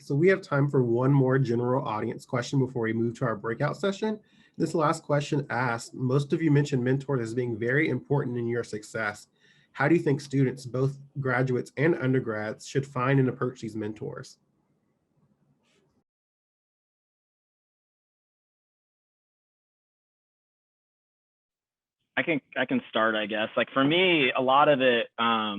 So we have time for one more general audience question before we move to our breakout session. This last question asks, most of you mentioned mentors as being very important in your success. How do you think students, both graduates and undergrads, should find and approach these mentors? I can start, I guess. Like for me, a lot of it, I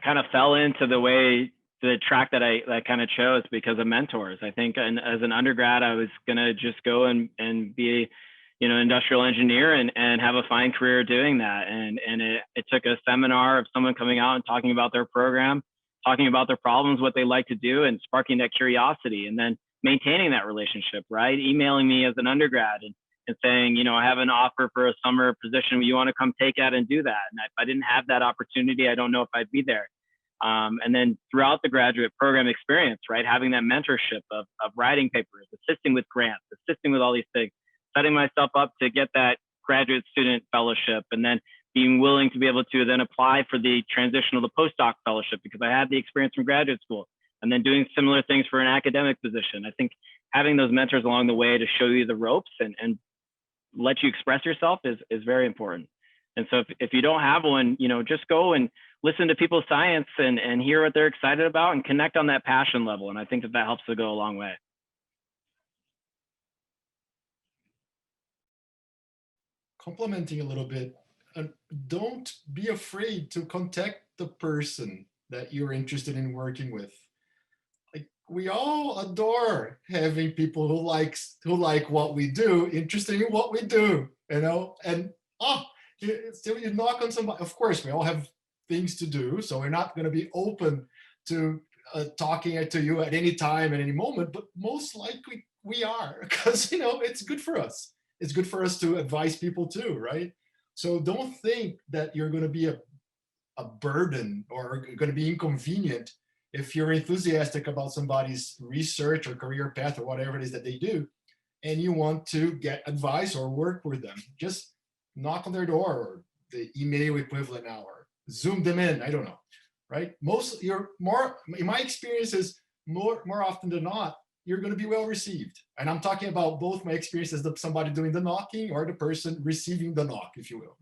kind of fell into the track that I kind of chose because of mentors. I think as an undergrad, I was gonna just go and be, you know, industrial engineer and have a fine career doing that. And it took a seminar of someone coming out and talking about their program, talking about their problems, what they like to do, and sparking that curiosity, and then maintaining that relationship, right? Emailing me as an undergrad and saying, you know, I have an offer for a summer position. You want to come take it and do that? And if I didn't have that opportunity, I don't know if I'd be there. And then throughout the graduate program experience, right, having that mentorship of writing papers, assisting with grants, assisting with all these things, setting myself up to get that graduate student fellowship, and then being willing to be able to then apply for the transitional to postdoc fellowship because I had the experience from graduate school, and then doing similar things for an academic position. I think having those mentors along the way to show you the ropes and let you express yourself is very important. And so if you don't have one, you know, just go and listen to people's science and hear what they're excited about and connect on that passion level. And I think that helps to go a long way. Complementing a little bit, don't be afraid to contact the person that you're interested in working with. Like, we all adore having people who like what we do, interested in what we do, you know. And still you knock on somebody. Of course, we all have things to do, so we're not going to be open to talking to you at any time, at any moment. But most likely we are, because, you know, it's good for us. It's good for us to advise people too, right? So don't think that you're going to be a burden or going to be inconvenient if you're enthusiastic about somebody's research or career path or whatever it is that they do, and you want to get advice or work with them. Just knock on their door, or the email equivalent now, or Zoom them in. I don't know, right? In my experience is more often than not, you're going to be well received. And I'm talking about both my experience as somebody doing the knocking or the person receiving the knock, if you will.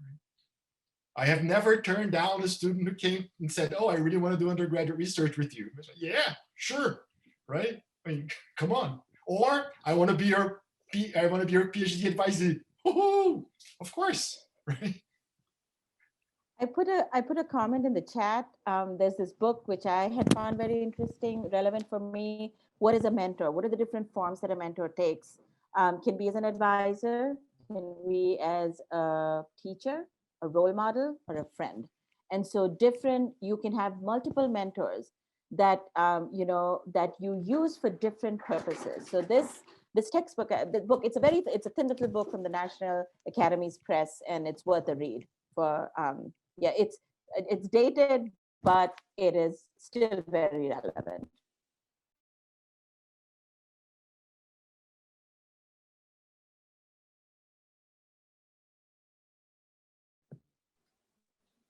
I have never turned down a student who came and said, "Oh, I really want to do undergraduate research with you." I was like, "Yeah, sure," right? I mean, come on. Or I want to be your PhD advisor. Woohoo! Of course, right? I put a comment in the chat. There's this book which I had found very interesting, relevant for me. What is a mentor? What are the different forms that a mentor takes? Can be as an advisor, can be as a teacher, a role model, or a friend. And so you can have multiple mentors that that you use for different purposes. So this textbook, the book, it's a thin little book from the National Academies Press, and it's worth a read. For yeah, it's dated, but it is still very relevant.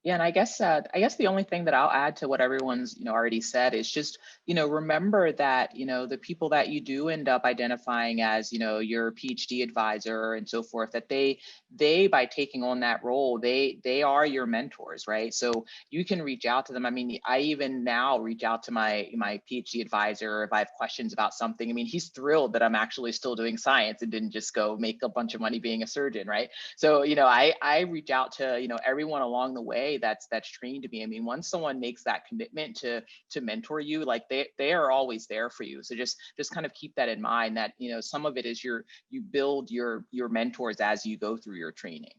Yeah, and I guess the only thing that I'll add to what everyone's already said is just remember that the people that you do end up identifying as your PhD advisor and so forth, that they by taking on that role, they are your mentors, right? So you can reach out to them. I mean, I even now reach out to my PhD advisor if I have questions about something. I mean, he's thrilled that I'm actually still doing science and didn't just go make a bunch of money being a surgeon, right? So I reach out to everyone along the way that's trained to be. I mean, once someone makes that commitment to mentor you, like they are always there for you. So just kind of keep that in mind, that some of it is you build your mentors as you go through your training.